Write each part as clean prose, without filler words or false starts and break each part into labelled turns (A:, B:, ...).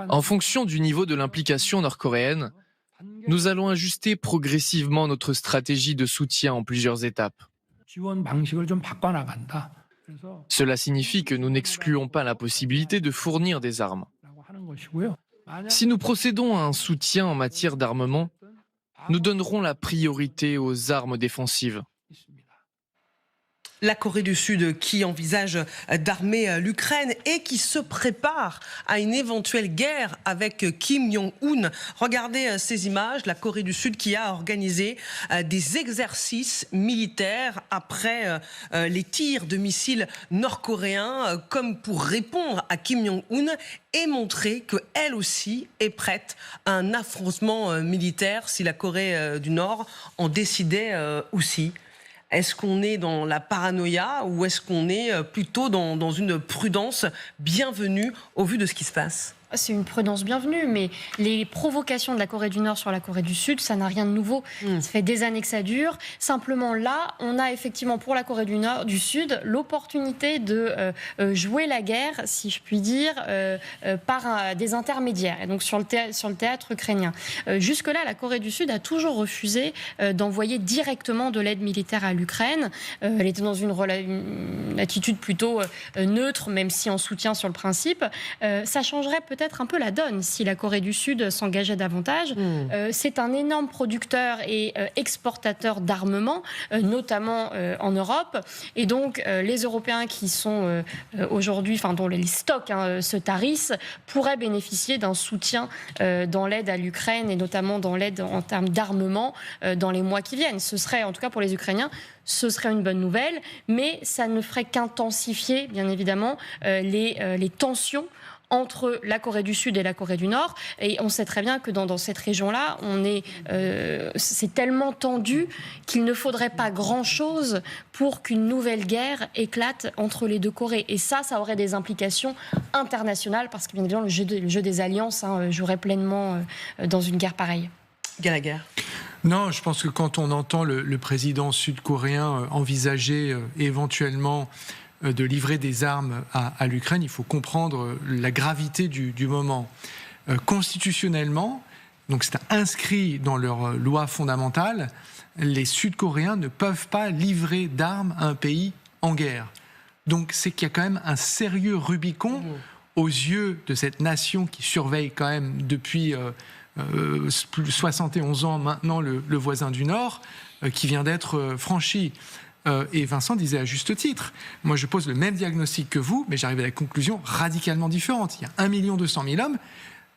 A: En fonction du niveau de l'implication nord-coréenne, nous allons ajuster progressivement notre stratégie de soutien en plusieurs étapes. Cela signifie que nous n'excluons pas la possibilité de fournir des armes. Si nous procédons à un soutien en matière d'armement, nous donnerons la priorité aux armes défensives.
B: La Corée du Sud qui envisage d'armer l'Ukraine et qui se prépare à une éventuelle guerre avec Kim Jong-un. Regardez ces images, la Corée du Sud qui a organisé des exercices militaires après les tirs de missiles nord-coréens comme pour répondre à Kim Jong-un et montrer qu'elle aussi est prête à un affrontement militaire si la Corée du Nord en décidait aussi. Est-ce qu'on est dans la paranoïa ou est-ce qu'on est plutôt dans une prudence bienvenue au vu de ce qui se passe ?
C: C'est une prudence bienvenue, mais les provocations de la Corée du Nord sur la Corée du Sud, ça n'a rien de nouveau. Ça fait des années que ça dure. Simplement là, on a effectivement pour la Corée du Sud l'opportunité de jouer la guerre, si je puis dire, par des intermédiaires, et donc sur le théâtre ukrainien. Jusque-là, la Corée du Sud a toujours refusé d'envoyer directement de l'aide militaire à l'Ukraine. Elle était dans une attitude plutôt neutre, même si en soutien sur le principe. Ça changerait peut-être un peu la donne si la Corée du Sud s'engageait davantage. C'est un énorme producteur et exportateur d'armement, notamment en Europe. Et donc, les Européens qui sont aujourd'hui, dont les stocks se tarissent, pourraient bénéficier d'un soutien dans l'aide à l'Ukraine et notamment dans l'aide en termes d'armement dans les mois qui viennent. Ce serait, en tout cas pour les Ukrainiens, ce serait une bonne nouvelle, mais ça ne ferait qu'intensifier, bien évidemment, les tensions entre la Corée du Sud et la Corée du Nord. Et on sait très bien que dans cette région-là, c'est tellement tendu qu'il ne faudrait pas grand-chose pour qu'une nouvelle guerre éclate entre les deux Corées. Et ça aurait des implications internationales, parce que bien évidemment, le jeu des alliances jouerait pleinement dans une guerre pareille.
B: Gallagher.
D: Non, je pense que quand on entend le président sud-coréen envisager éventuellement de livrer des armes à l'Ukraine, il faut comprendre la gravité du moment. Constitutionnellement, donc c'est inscrit dans leur loi fondamentale, les Sud-Coréens ne peuvent pas livrer d'armes à un pays en guerre. Donc c'est qu'il y a quand même un sérieux Rubicon aux yeux de cette nation qui surveille quand même depuis 71 ans maintenant le voisin du Nord, qui vient d'être franchi. Et Vincent disait à juste titre, moi je pose le même diagnostic que vous, mais j'arrive à la conclusion radicalement différente. Il y a 1 200 000 hommes,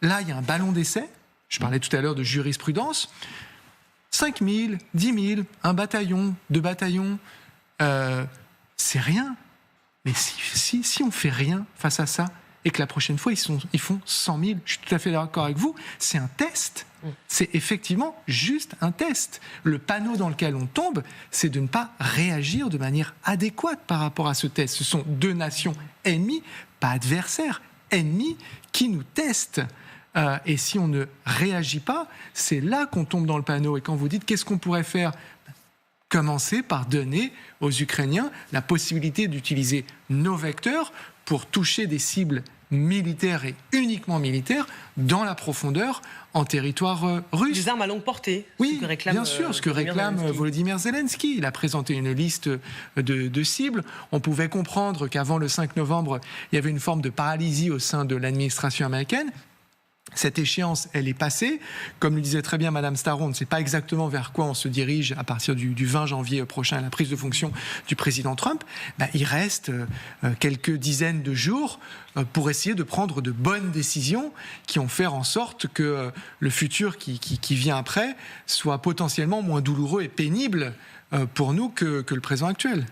D: là il y a un ballon d'essai, je parlais tout à l'heure de jurisprudence, 5 000, 10 000, un bataillon, 2 bataillons, c'est rien. Mais si on fait rien face à ça, et que la prochaine fois ils font 100 000, je suis tout à fait d'accord avec vous, c'est un test. C'est effectivement juste un test. Le panneau dans lequel on tombe, c'est de ne pas réagir de manière adéquate par rapport à ce test. Ce sont 2 nations ennemies, pas adversaires, ennemies, qui nous testent. Et si on ne réagit pas, c'est là qu'on tombe dans le panneau. Et quand vous dites qu'est-ce qu'on pourrait faire, commencer par donner aux Ukrainiens la possibilité d'utiliser nos vecteurs pour toucher des cibles militaires et uniquement militaires dans la profondeur en territoire russe.
B: Des armes à longue portée.
D: Oui,
B: réclame,
D: bien sûr, ce que réclame Volodymyr Zelensky. Il a présenté une liste de cibles. On pouvait comprendre qu'avant le 5 novembre, il y avait une forme de paralysie au sein de l'administration américaine. Cette échéance, elle est passée. Comme le disait très bien Madame Staron, on ne sait pas exactement vers quoi on se dirige à partir du 20 janvier prochain, à la prise de fonction du président Trump. Il reste quelques dizaines de jours pour essayer de prendre de bonnes décisions qui vont faire en sorte que le futur qui vient après soit potentiellement moins douloureux et pénible pour nous que le présent actuel.